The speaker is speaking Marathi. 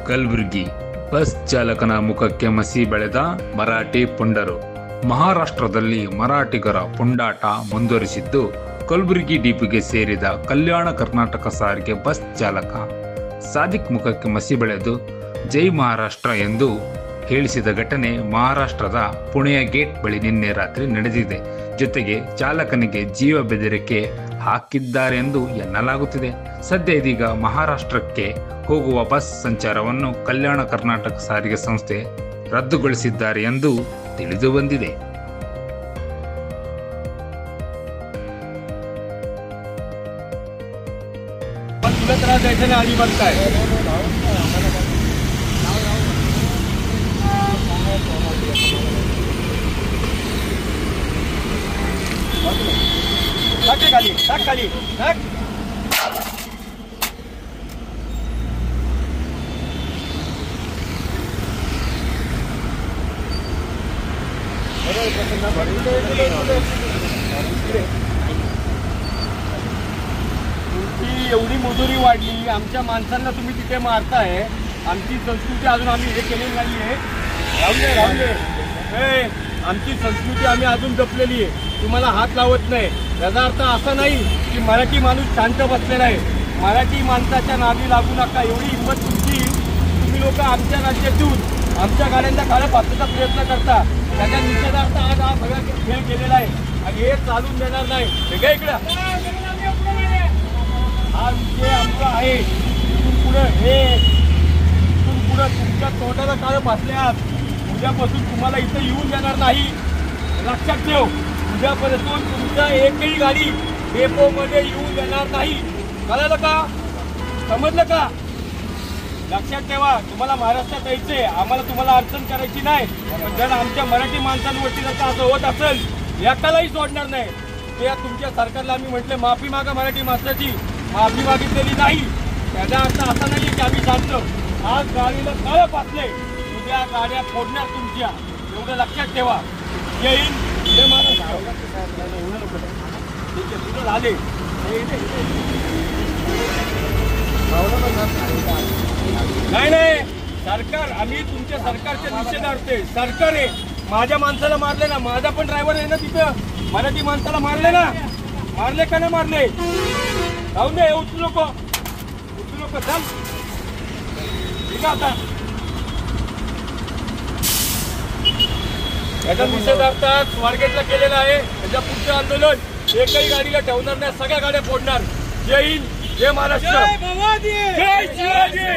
ಕಲಬುರಗಿ ಬಸ್ ಚಾಲಕನ ಮುಖಕ್ಕೆ ಮಸಿ ಬೆಳೆದ ಮರಾಠಿ ಪುಂಡರು. ಮಹಾರಾಷ್ಟ್ರದಲ್ಲಿ ಮರಾಠಿಗರ ಪುಂಡಾಟ ಮುಂದುವರಿಸಿದ್ದು, ಕಲಬುರಗಿ ಡಿಪಿಗೆ ಸೇರಿದ ಕಲ್ಯಾಣ ಕರ್ನಾಟಕ ಸಾರಿಗೆ ಬಸ್ ಚಾಲಕ ಸಾದಿಕ್ ಮುಖಕ್ಕೆ ಮಸಿ ಬೆಳೆದು ಜೈ ಮಹಾರಾಷ್ಟ್ರ ಎಂದು ಹೇಳಿಸಿದ ಘಟನೆ ಮಹಾರಾಷ್ಟ್ರದ ಪುಣೆಯ ಗೇಟ್ ಬಳಿ ನಿನ್ನೆ ರಾತ್ರಿ ನಡೆದಿದೆ. ಜೊತೆಗೆ ಚಾಲಕನಿಗೆ ಜೀವ ಬೆದರಿಕೆ ಹಾಕಿದ್ದಾರೆಂದು ಎನ್ನಲಾಗುತ್ತಿದೆ. ಸದ್ಯ ಇದೀಗ ಮಹಾರಾಷ್ಟ್ರಕ್ಕೆ ಹೋಗುವ ಬಸ್ ಸಂಚಾರವನ್ನು ಕಲ್ಯಾಣ ಕರ್ನಾಟಕ ಸಾರಿಗೆ ಸಂಸ್ಥೆ ರದ್ದುಗೊಳಿಸಿದ್ದಾರೆ ಎಂದು ತಿಳಿದು ಬಂದಿದೆ. एवढी मजुरी वाढली, आमच्या माणसांना तुम्ही तिथे मारताय. आमची संस्कृती अजून आम्ही हे केलेली नाहीये. आमची संस्कृती आम्ही अजून जपलेली आहे. तुम्हाला हात लावत नाही. याचा अर्थ असा नाही की मराठी माणूस शांत बसलेला आहे. मराठी माणसाच्या नादी लागू नका, एवढी हिंमत तुमची. तुम्ही लोक आमच्या राज्यातून आमच्या गाड्यांचा काळा पाचण्याचा प्रयत्न करता. त्याच्या निषेधार्थ आज हा सगळा खेळ केलेला आहे आणि हे चालून देणार नाही. हे इकडं हा विषय आमचा आहे. इथून पुढे तुमच्या तोंडाला काळं फासल्यात. उद्यापासून तुम्हाला इथं येऊन देणार नाही. लक्षात ठेव, उद्यापासून तुमच्या एकही गाडी डेपोमध्ये येऊन देणार नाही. कळलं का? समजलं का? लक्षात ठेवा, तुम्हाला महाराष्ट्रात यायचंय, आम्हाला तुम्हाला अडचण करायची नाही. पण जर आमच्या मराठी माणसांवरती जर असं होत असेल, एकालाही सोडणार नाही. ते तुमच्या सरकारला आम्ही म्हटले माफी मागा, मराठी माणसाची माफी मागितलेली नाही. त्याचा अर्थ असा नाही की आम्ही सांगतो आज गाडीला काळं फासले, उद्या गाड्या फोडणार तुमच्या. एवढं लक्षात ठेवा. जय हिंद, जय महाराष्ट्र. झाले नाही सरकार, आम्ही तुमच्या सरकारच्या निषेधार्थ सरकार आहे. माझ्या माणसाला मारले ना, माझा पण ड्रायव्हर आहे ना तिथं. मराठी माणसाला मारले ना, मारले का नाही मारले? राहून दे, उचलू नको चल. ठीक आहे, आता याचा निषेधार्थ स्वारगेटला केलेला आहे. याच्या पुढचे आंदोलन एकही गाडीला ठेवणार नाही, सगळ्या गाड्या फोडणार. जय हिंद, जय महाराष्ट्र, जय शिवाजी.